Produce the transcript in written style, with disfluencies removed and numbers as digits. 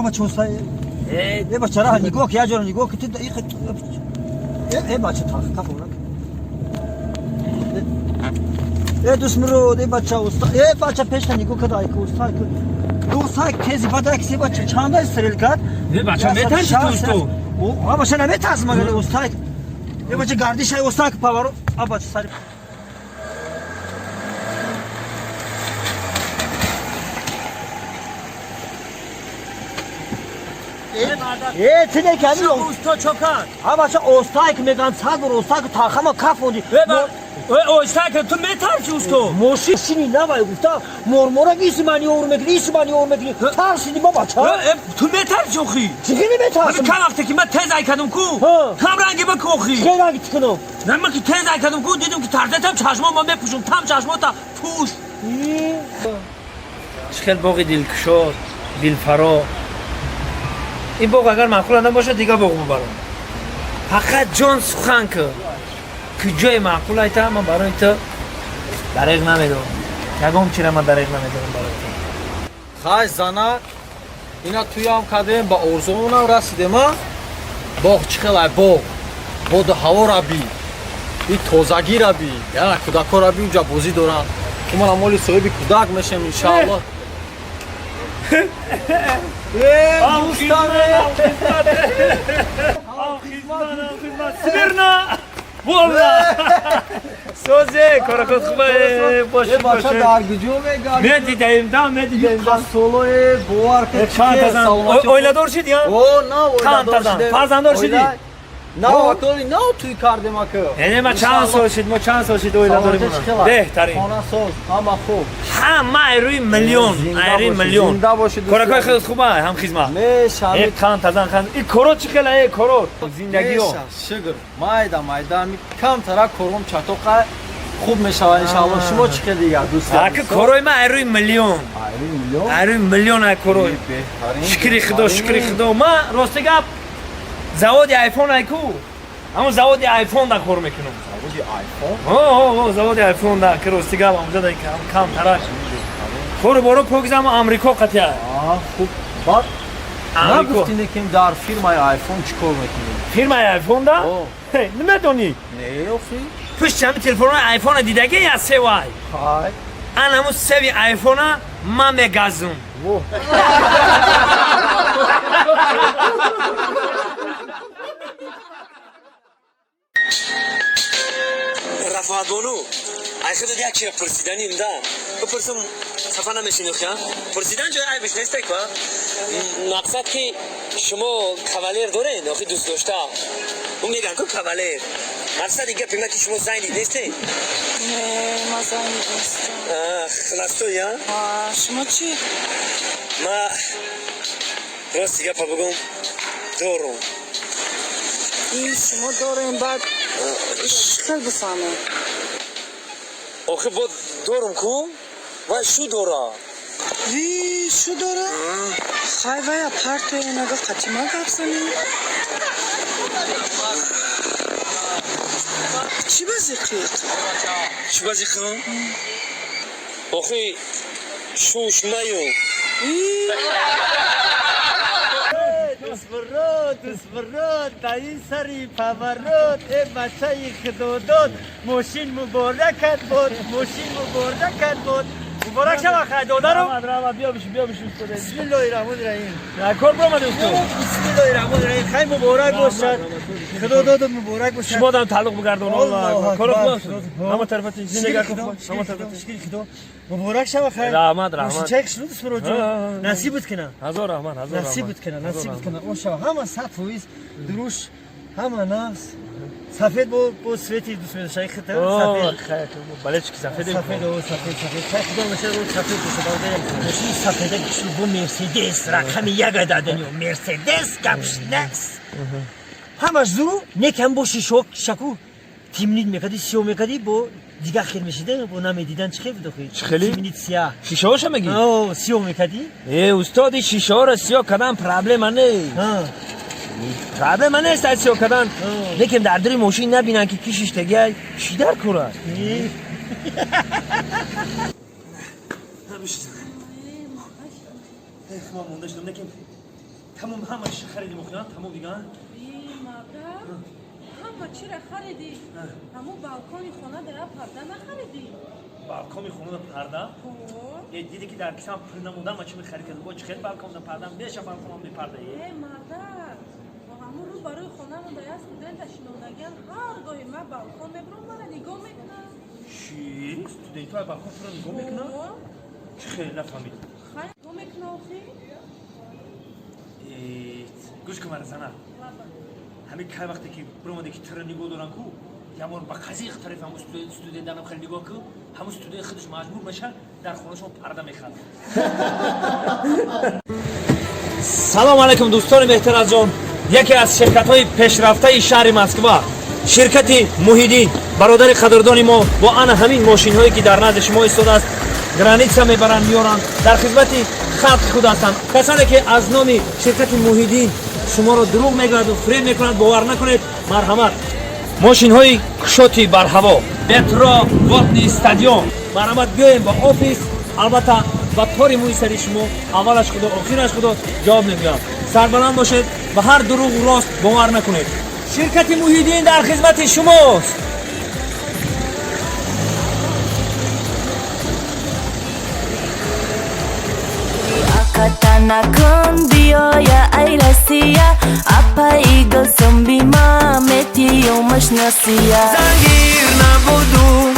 ama çoğusa بچه راه نگاه که یه جور نگاه که تو دقیقه بچه کافو دوست مرود بچه استاد بچه پیش نگاه که دایی که استاد تیزی بده کسی بچه چند استریل کرد بچه میترسی تو استو بچه نمیترسی مگر استاد بچه گردیش های استاد که پاورو بچه سری چه نکنی اوستا چوکان بچه استاد که میگن صد بر استاد که تاخم کف اونی اوستا که تو میترسی اوستو موشینی نباید گفتا مرمورا ایسی منی اور میکنی ترسیدی با بچه تو میترسی اوخی چیخی نمیترسم کم وقتی که من تیز ای کدم کو کم رنگی بکو اوخی چه رنگی تکنم نه من که تیز ای کدم کو دیدم که تردتم چشما ما میپوشم تم چشما تا پوش خیلی باقی دلکشاد دلفرا این باغ اگر معقول نباشه دیگه باغ ببرم فقط جان سخن که جای معقول ایتا من برای تو دریغ نمیدم یکم چیره من دریغ نمیدم برای تو خواهش زنه اینا توی هم کردیم با ارزومون هم رسیدیم باغ چخیل باغ هوا را بی این تازگی را بی یعنی کودک ها را بی اونجا بازی دارن که من امالی صاحبی کودک میشم انشاءالله سبرنا والله سوزه کارکات خوبه باشه باشه درگیجو میگه مدیدیم سولوی بوار که اویلادور شدی یا؟ او نه اویلادور شدی فرزندار شدی؟ نه وقتی نه توی کردیم اکه یعنی ما چند سال شد اویلاداری بودن بهترین خانه ساز همه خوب همه ایروی میلیون کارکای خیلی خوبه هم خیزمه میشه یک خان تازن خان این کورو چی خیلی کورو زندگی ها شگر مایده کم ترا کروم چطور خوب میشه انشالله شما چی که دیگه دوست دارید که کروی ما ایروی میلیون ای کروی شکری خدا ما راستی گپ زواد آیفون ایکو همون زواد آیفون دا کار میکنم زواد آیفون دا که راستی گپ اونجا دا کم تراش کار برو پروگرام آمریکا قطعه خوب بعد ما گفتین که در فیرمای آیفون چیکار میکنید فیرمای آیفون دا نمیدونی نه اخی پشت همین تلفن آیفون دیدگی یا سه وای های انا همون سوی آیفون ما میگازم رفعت بانو ای خود دیگه چی پرسیدنی امدا بپرسم صفحه نمیشینی خیام پرسیدن جای عیبش نیسته که مقصد که شما کاولر دارین آخی دوست داشته اون میگن که کاولر مقصد دیگه پیما که شما زنی نیسته ما زنی نیستم خلاص تو یا شما چی؟ ما راست دیگه پا بگم دارم این شما دارین بعد خیلی بفهمه آخه با دارم کن و شو داره شو داره؟ خواهی وی اپارتو نگه قطیما گفزنی؟ چی بازی خید؟ چی بازی خون؟ آخه شوش میون دوست برود تایی سری پاورود ای بچه خدودود موشین مبارکت بود مبارک شما خدوده رو بیا بشیم بسم الله الرحمن الرحیم کار برو مده استو بسم الله الرحمن الرحیم خیلی مبارک باشد خدودود مبارک باشد شما دارم تعلق بگردون الله کارو باش همه طرفتی زندگی کن همه طرفتی مبارک شما خیر رحمت چه شلو دوست برو جون نصیبت کنه هزار رحمت نصیبت کنه اون شما همه صد فویز دروش همه ناس سفید با سویتی دوست می‌داشت شیخ تا سفید خیر بله چی سفید خیر خدا میشه رو سفید دوست دارم ماشین سفیده کشو با مرسدس رقم یک دادنیو مرسدس کمش نکس همش زو نکم با شکو تیمنید میکردی سیو میکردی با دیگه خیلی میشیده با نمیدیدن چه خیلی بده خیلی چه خیلی تیمنید سیاه شیشه هاشو میگی سیو میکردی استادی شیشه ها رو سیاه کردن پرابلم نه پرابلم نیست از سیاه کردن لیکن در دری ماشین نبینن که کشش دیگه چی در کنن ما مونده شدم لیکن تمام همه چی خریدیم خونه تمام دیگه مادر همه چی را خریدی همون بالکن خونه در پرده نخریدی بالکن خونه پرده دیدی که در کیسم پول نموندم ما چی می‌خرید که با چه خیلی بالکن پرده میشه بالکن می پرده مادر و همون رو برای خونه من در استودنت شنودگان هر گاهی من بالکن میبرم من نگاه میکنم چی استودنت های بالکن رو نگاه میکنه چه خیلی نفهمید خیلی نگاه میکنه آخی گوش کن من زنه همین که وقتی که برام دیگه تر نگاه دارن کو یا مور با قضیه طرف هم استودنت دارم خیلی نگاه کو هم استودنت خودش مجبور میشه در خونهشون پرده میخواد سلام علیکم دوستان محترم جان یکی از شرکت‌های پیشرفته شهر مسکو شرکت موحیدین برادر قدردانی ما با آن همین ماشین‌هایی که در نزد شما ایستاده است گرانیتسا میبرند میارن در خدمت خلق خود هستند کسانی که از نام شرکت موحیدین شما رو دروغ میگویند و فریب میکنند باور نکنید مرحمت ماشین‌های کشوتی بر هوا مترو واتنی استادیوم مرحمت بیایم با آفیس البته با طوری موی سری شما اولش خدا آخرش خدا جواب نمیدم سربلند باشید و هر دروغ و راست باور نکنید شرکت موحیدین در خدمت شماست Katanakan biaya airasia apa eagle zombie ma metio mas nasia Zangir na bodu